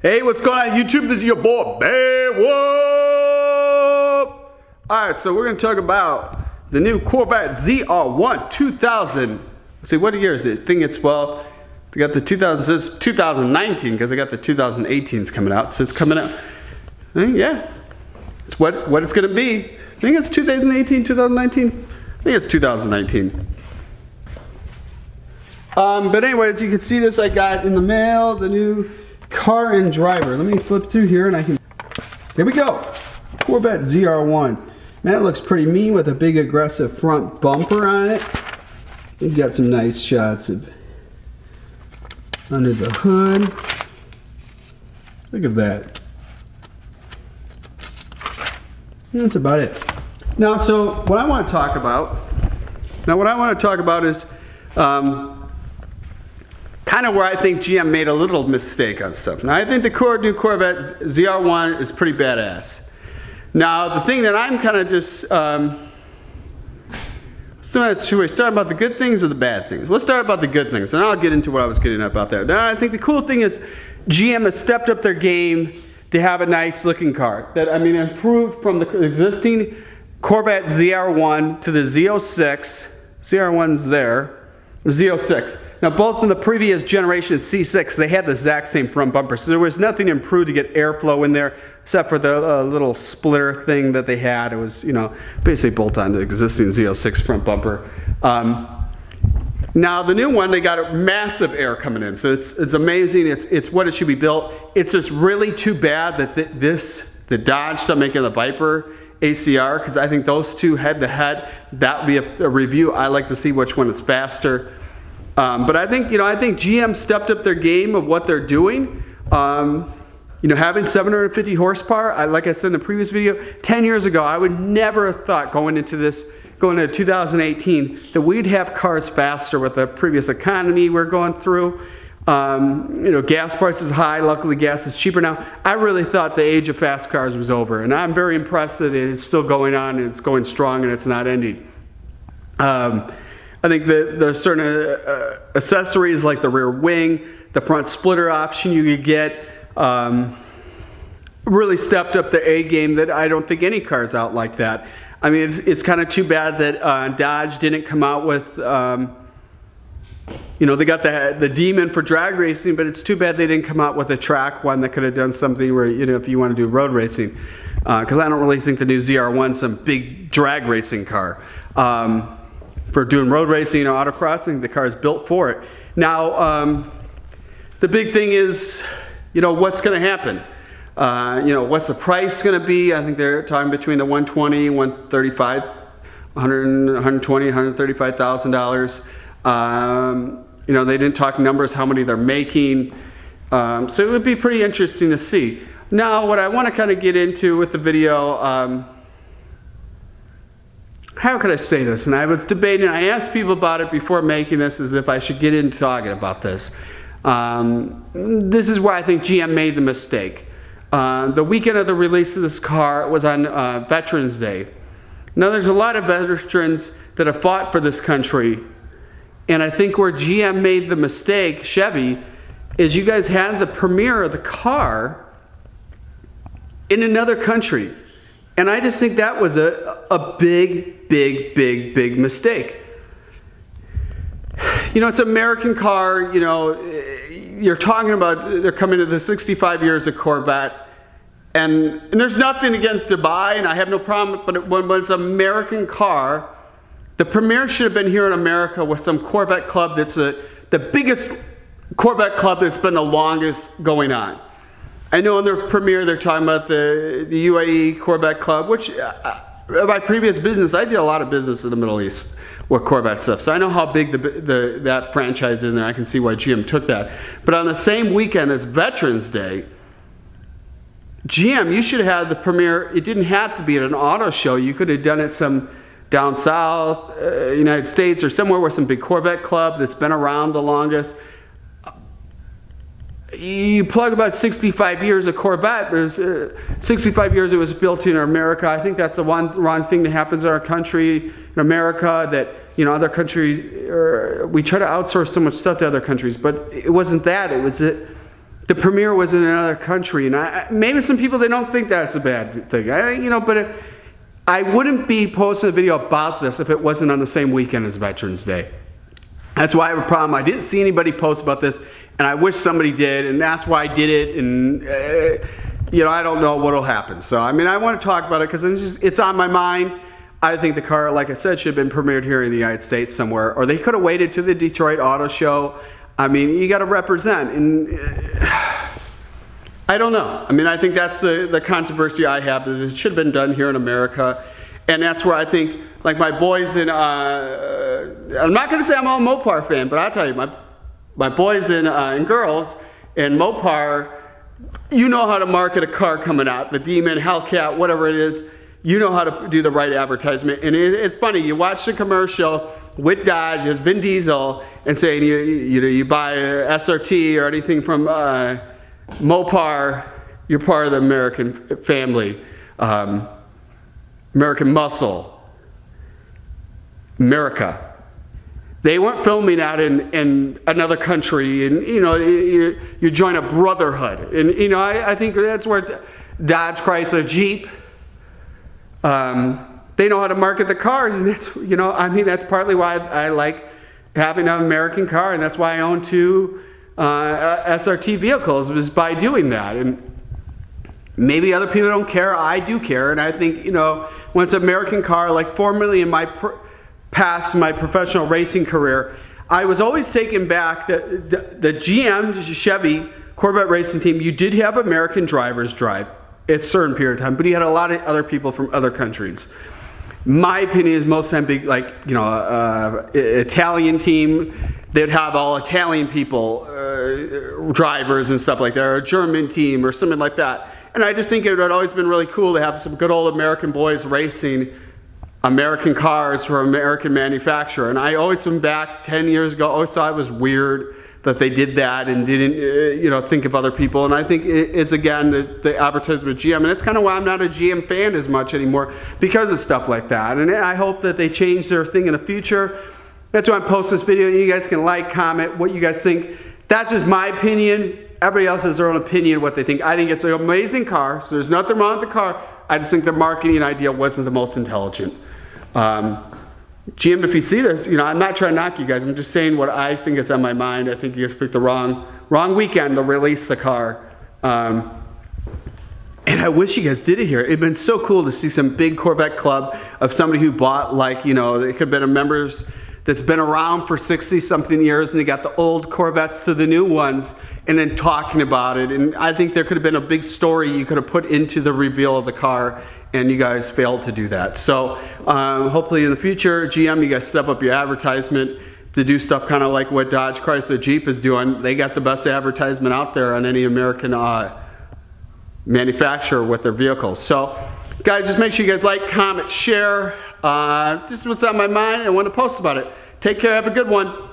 Hey, what's going on YouTube? This is your boy, Beowulf. Alright, so we're going to talk about the new Corvette Zr1 2000. See, what year is it? I think it's, well, they got the 2019 because they got the 2018s coming out. So it's coming out. Yeah, it's what it's going to be. I think it's 2018, 2019. I think it's 2019. But anyways, you can see this. I got in the mail the new car and driver. Let me flip through here and I can. Here we go. Corvette Zr1. Man, it looks pretty mean with a big aggressive front bumper on it. We've got some nice shots of under the hood. Look at that. That's about it. Now, so what I want to talk about. Is kind of where I think GM made a little mistake on stuff. Now, I think the new Corvette Zr1 is pretty badass. Now, the thing that I'm kind of just, should we start about the good things or the bad things? Let's start about the good things, and I'll get into what I was getting at about that. Now, I think the cool thing is GM has stepped up their game to have a nice looking car. That, I mean, improved from the existing Corvette Zr1 to the Z06. Zr1's there, the Z06. Now, both in the previous generation C6, they had the exact same front bumper, so there was nothing improved to get airflow in there, except for the little splitter thing that they had. It was, you know, basically bolt on the existing Z06 front bumper. Now, the new one, they got a massive air coming in, so it's amazing. It's what it should be built. It's just really too bad that the Dodge stopped making the Viper ACR, because I think those two head to head, that would be a review. I like to see which one is faster. But I think, I think GM stepped up their game of what they're doing. Having 750 horsepower, like I said in the previous video, 10 years ago, I would never have thought going into 2018, that we'd have cars faster with the previous economy we're going through. Gas prices high, luckily gas is cheaper now. I really thought the age of fast cars was over, and I'm very impressed that it's still going on, and it's going strong, and it's not ending. I think the certain accessories like the rear wing, the front splitter option you could get, really stepped up the A game that I don't think any car's out like that. I mean, it's kind of too bad that Dodge didn't come out with, they got the Demon for drag racing, but it's too bad they didn't come out with a track one that could have done something where, if you want to do road racing. Because I don't really think the new ZR1's some big drag racing car. For doing road racing, autocrossing, the car is built for it. Now, the big thing is, what's going to happen? What's the price going to be? I think they're talking between the $120, $135, $120, $135,000. They didn't talk numbers, how many they're making. So it would be pretty interesting to see. Now, what I want to kind of get into with the video, how could I say this? And I was debating, I asked people about it before making this, as if I should get into talking about this. This is where I think GM made the mistake. The weekend of the release of this car was on Veterans Day. Now, there's a lot of veterans that have fought for this country, and I think where GM made the mistake, Chevy, is you guys had the premiere of the car in another country. And I just think that was a big, big, big, big mistake. It's an American car, you're talking about, they're coming to the 65 years of Corvette. And there's nothing against Dubai, and I have no problem, but when it's an American car, the premiere should have been here in America with some Corvette club that's the biggest Corvette club that's been the longest going on. I know in their premiere they're talking about the UAE Corvette Club, which my previous business, I did a lot of business in the Middle East with Corvette stuff. So I know how big that franchise is, and I can see why GM took that. But on the same weekend as Veterans Day, GM, you should have had the premiere. It didn't have to be at an auto show. You could have done it some down south, United States, or somewhere where some big Corvette club that's been around the longest. You plug about 65 years of Corvette, there's 65 years it was built in America. I think that's the wrong thing that happens in our country, in America, that, other countries, we try to outsource so much stuff to other countries, but it wasn't that. It was that the premiere was in another country, and maybe some people, they don't think that's a bad thing. But I wouldn't be posting a video about this if it wasn't on the same weekend as Veterans Day. That's why I have a problem. I didn't see anybody post about this, and I wish somebody did, and that's why I did it, and I don't know what'll happen. So, I mean, I want to talk about it because it's on my mind. I think the car, like I said, should have been premiered here in the United States somewhere, or they could have waited to the Detroit Auto Show. I mean, you got to represent, and I don't know. I mean, I think that's the controversy I have, is it should have been done here in America, and that's where I think, like my boys in, I'm not going to say I'm all Mopar fan, but I'll tell you, my boys and girls in Mopar, you know how to market a car coming out, the Demon, Hellcat, whatever it is. You know how to do the right advertisement. And it's funny, you watch the commercial with Dodge as Vin Diesel and saying you buy a SRT or anything from Mopar, you're part of the American family. American muscle. America. They weren't filming that in another country, and you join a brotherhood. And I think that's where Dodge, Chrysler, Jeep, they know how to market the cars, and that's I mean, that's partly why I like having an American car, and that's why I own 2 SRT vehicles, was by doing that. And maybe other people don't care. I do care, and I think when it's an American car, like formerly in my past my professional racing career, I was always taken back that the GM, Chevy Corvette racing team, you did have American drivers drive at a certain period of time, but you had a lot of other people from other countries. My opinion is most of the time, like Italian team, they'd have all Italian people, drivers and stuff like that, or a German team or something like that. And I just think it would always been really cool to have some good old American boys racing American cars for American manufacturer. And I always went back 10 years ago, always thought it was weird that they did that and didn't think of other people. And I think it's again the advertisement of GM, and it's kind of why I'm not a GM fan as much anymore, because of stuff like that. And I hope that they change their thing in the future. That's why I post this video. You guys can like, comment what you guys think. That's just my opinion. Everybody else has their own opinion of what they think. I think it's an amazing car, so there's nothing wrong with the car. I just think the marketing idea wasn't the most intelligent. GM, if you see this, I'm not trying to knock you guys. I'm just saying what I think is on my mind. I think you guys picked the wrong weekend to release the car. And I wish you guys did it here. It'd been so cool to see some big Corvette club of somebody who bought, like, it could have been a members that's been around for 60-something years, and they got the old Corvettes to the new ones, and then talking about it. And I think there could have been a big story you could have put into the reveal of the car, and you guys failed to do that. So hopefully in the future, GM, you guys step up your advertisement to do stuff kind of like what Dodge, Chrysler, Jeep is doing. They got the best advertisement out there on any American manufacturer with their vehicles. So guys, just make sure you guys like, comment, share. Just what's on my mind. I want to post about it. Take care. Have a good one.